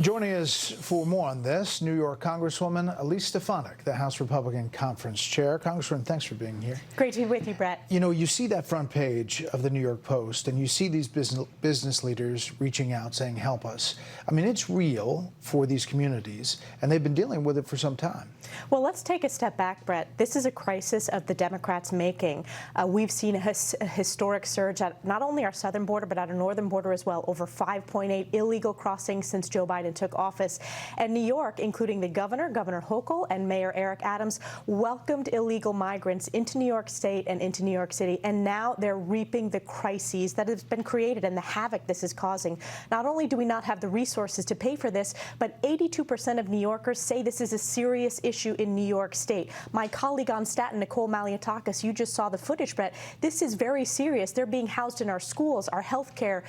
Joining us for more on this, New York Congresswoman Elise Stefanik, the House Republican Conference Chair. Congresswoman, thanks for being here. Great to be with you, Bret. You know, you see that front page of the New York Post, and you see these business leaders reaching out saying, help us. I mean, it's real for these communities, and they've been dealing with it for some time. Well, let's take a step back, Bret. This is a crisis of the Democrats' making. We've seen a historic surge at not only our southern border, but at our northern border as well. Over 5.8 illegal crossings since Joe Biden took office. And New York, including the governor, Governor Hochul, and Mayor Eric Adams, welcomed illegal migrants into New York State and into New York City. And now they're reaping the crises that has been created and the havoc this is causing. Not only do we not have the resources to pay for this, but 82% of New Yorkers say this is a serious issue in New York State. My colleague on Staten, Nicole Malliotakis, you just saw the footage, Bret. This is very serious. They're being housed in our schools. Our health care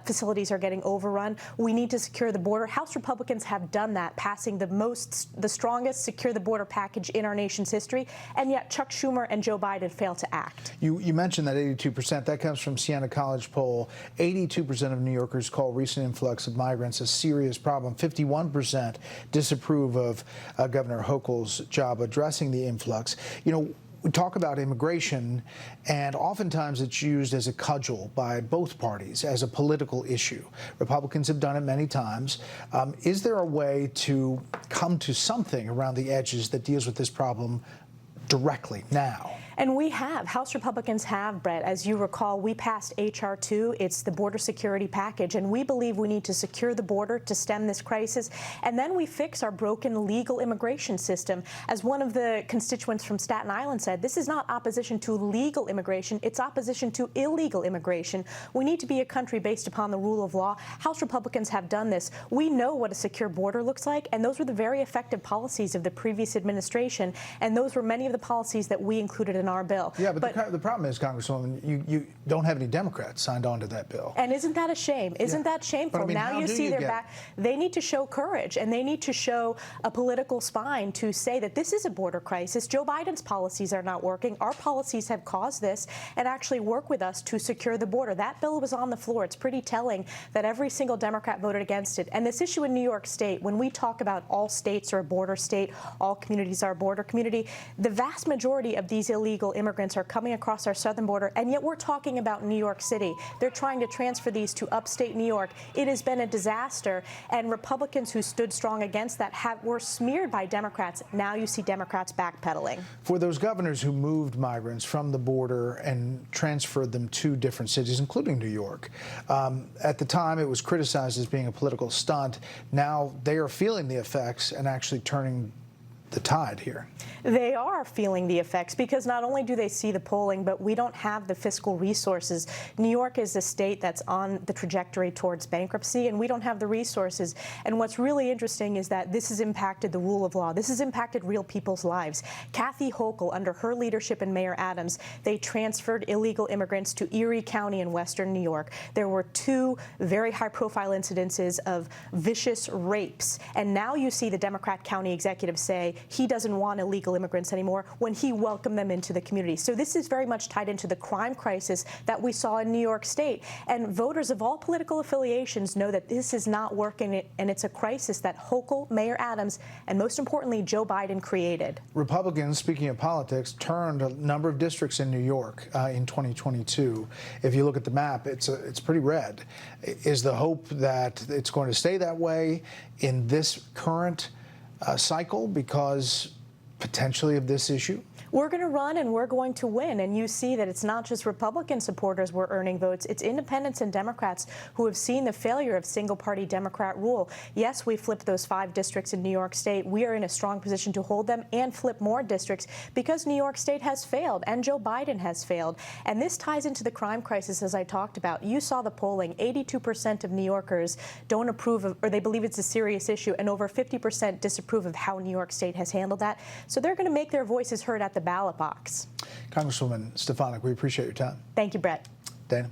facilities are getting overrun. We need to secure the border. House Republicans have done that, passing the strongest secure the border package in our nation's history, and yet Chuck Schumer and Joe Biden failed to act. You mentioned that 82%. That comes from Siena College poll. 82% of New Yorkers call recent influx of migrants a serious problem. 51% disapprove of Governor Hochul's job addressing the influx. You know, we talk about immigration, and oftentimes it's used as a cudgel by both parties as a political issue. Republicans have done it many times. Is there a way to come to something around the edges that deals with this problem directly now? And we have. House Republicans have, Bret. As you recall, we passed H.R. 2. It's the border security package, and we believe we need to secure the border to stem this crisis, and then we fix our broken legal immigration system. As one of the constituents from Staten Island said, this is not opposition to legal immigration, it's opposition to illegal immigration. We need to be a country based upon the rule of law. House Republicans have done this. We know what a secure border looks like, and those were the very effective policies of the previous administration, and those were many of the policies that we included in our bill. Yeah, but the problem is, Congresswoman, you don't have any Democrats signed on to that bill. And isn't that a shame? Isn't that shameful? But, I mean, now you see their back. They need to show courage, and they need to show a political spine to say that this is a border crisis. Joe Biden's policies are not working. Our policies have caused this, and actually work with us to secure the border. That bill was on the floor. It's pretty telling that every single Democrat voted against it. And this issue in New York State, when we talk about all states are a border state, all communities are a border community, the vast majority of these illegal immigrants are coming across our southern border, and yet we're talking about New York City. They're trying to transfer these to upstate New York. It has been a disaster, and Republicans who stood strong against that were smeared by Democrats. Now you see Democrats backpedaling. For those governors who moved migrants from the border and transferred them to different cities, including New York, at the time it was criticized as being a political stunt. Now they are feeling the effects and actually turning the tide here. They are feeling the effects because not only do they see the polling, but we don't have the fiscal resources. New York is a state that's on the trajectory towards bankruptcy, and we don't have the resources. And what's really interesting is that this has impacted the rule of law. This has impacted real people's lives. Kathy Hochul, under her leadership and Mayor Adams, they transferred illegal immigrants to Erie County in western New York. There were 2 very high-profile incidences of vicious rapes, and now you see the Democrat county executive say he doesn't want illegal immigrants anymore when he welcomed them into the community. So this is very much tied into the crime crisis that we saw in New York State. And voters of all political affiliations know that this is not working, and it's a crisis that Hochul, Mayor Adams, and most importantly, Joe Biden created. Republicans, speaking of politics, turned a number of districts in New York in 2022. If you look at the map, it's pretty red. Is the hope that it's going to stay that way in this current cycle because potentially of this issue? We're going to run and we're going to win. And you see that it's not just Republican supporters who are earning votes. It's independents and Democrats who have seen the failure of single-party Democrat rule. Yes, we flipped those 5 districts in New York State. We are in a strong position to hold them and flip more districts because New York State has failed and Joe Biden has failed. And this ties into the crime crisis, as I talked about. You saw the polling. 82% of New Yorkers don't approve of, or they believe it's a serious issue, and over 50% disapprove of how New York State has handled that. So they're going to make their voices heard at the ballot box. Congresswoman Stefanik, we appreciate your time. Thank you, Bret. Dana.